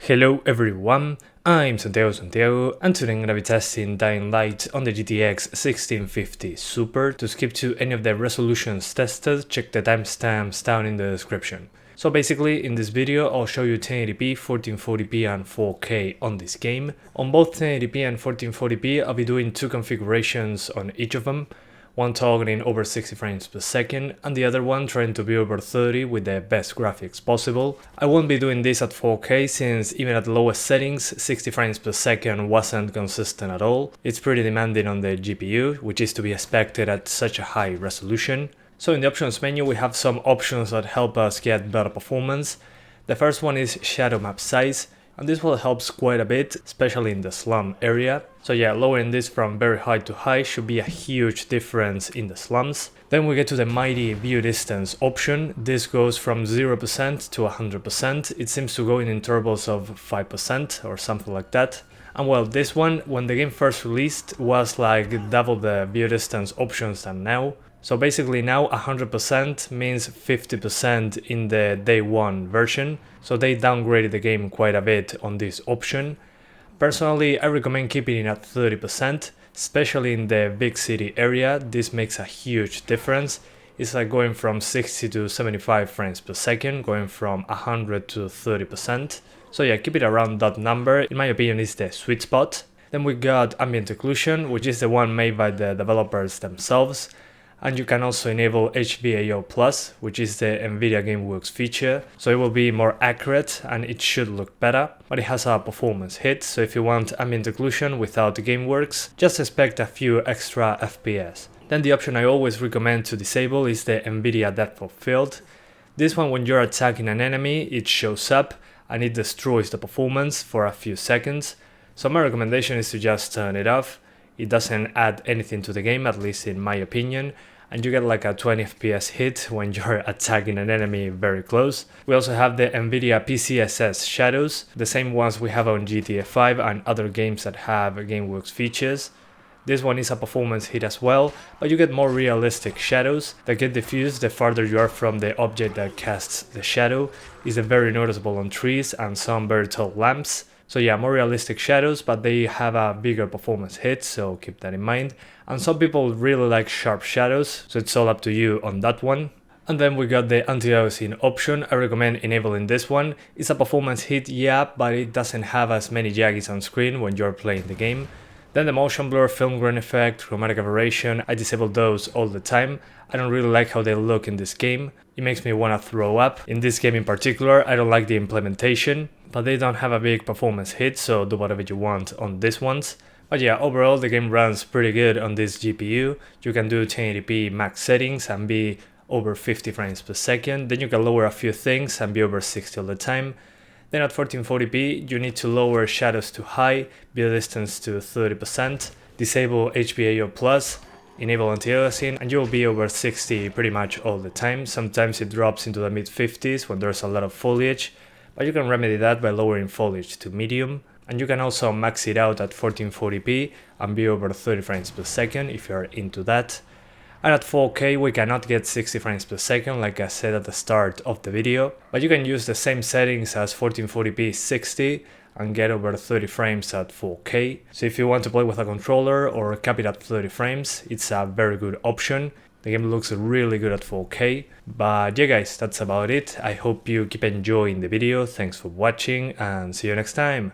Hello everyone, I'm Santiago, and today I'm gonna be testing Dying Light on the GTX 1650 Super. To skip to any of the resolutions tested, check the timestamps down in the description. So basically, in this video, I'll show you 1080p, 1440p and 4K on this game. On both 1080p and 1440p, I'll be doing two configurations on each of them. One targeting over 60 frames per second, and the other one trying to be over 30 with the best graphics possible. I won't be doing this at 4K since even at the lowest settings, 60 frames per second wasn't consistent at all. It's pretty demanding on the GPU, which is to be expected at such a high resolution. So in the options menu we have some options that help us get better performance. The first one is shadow map size, and this will help quite a bit, especially in the slum area. So yeah, lowering this from very high to high should be a huge difference in the slums. Then we get to the mighty view distance option. This goes from 0% to 100%. It seems to go in intervals of 5% or something like that. And well, this one, when the game first released, was like double the view distance options than now. So basically now 100% means 50% in the day one version, so they downgraded the game quite a bit on this option. Personally, I recommend keeping it at 30%, especially in the big city area. This makes a huge difference. It's like going from 60 to 75 frames per second, going from 100 to 30%. So yeah, keep it around that number, in my opinion is the sweet spot. Then we got ambient occlusion, which is the one made by the developers themselves. And you can also enable EVGA+, which is the NVIDIA GameWorks feature, so it will be more accurate and it should look better, but it has a performance hit, so if you want ambient occlusion without the GameWorks, just expect a few extra FPS. Then the option I always recommend to disable is the NVIDIA depth of field. This one, when you're attacking an enemy, it shows up and it destroys the performance for a few seconds, so my recommendation is to just turn it off. It doesn't add anything to the game, at least in my opinion, and you get like a 20 FPS hit when you're attacking an enemy very close. We also have the NVIDIA PCSS shadows, the same ones we have on GTA 5 and other games that have GameWorks features. This one is a performance hit as well, but you get more realistic shadows that get diffused the farther you are from the object that casts the shadow. It's very noticeable on trees and some very tall lamps. So yeah, more realistic shadows, but they have a bigger performance hit, so keep that in mind. And some people really like sharp shadows, so it's all up to you on that one. And then we got the anti-aliasing option. I recommend enabling this one. It's a performance hit, yeah, but it doesn't have as many jaggies on screen when you're playing the game. Then the motion blur, film grain effect, chromatic aberration, I disable those all the time. I don't really like how they look in this game. It makes me want to throw up. In this game in particular, I don't like the implementation, but they don't have a big performance hit, so do whatever you want on these ones. But yeah, overall the game runs pretty good on this GPU. You can do 1080p max settings and be over 50 frames per second. Then you can lower a few things and be over 60 all the time. Then at 1440p, you need to lower shadows to high, view distance to 30%, disable EVGA+, enable anti-aliasing, and you'll be over 60 pretty much all the time. Sometimes it drops into the mid-50s when there's a lot of foliage, but you can remedy that by lowering foliage to medium. And you can also max it out at 1440p and be over 30 frames per second if you're into that. And at 4K we cannot get 60 frames per second like I said at the start of the video, but you can use the same settings as 1440p 60 and get over 30 frames at 4K. So if you want to play with a controller or cap it at 30 frames, it's a very good option. The game looks really good at 4K. But yeah guys, that's about it. I hope you keep enjoying the video. Thanks for watching and see you next time.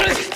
Ugh!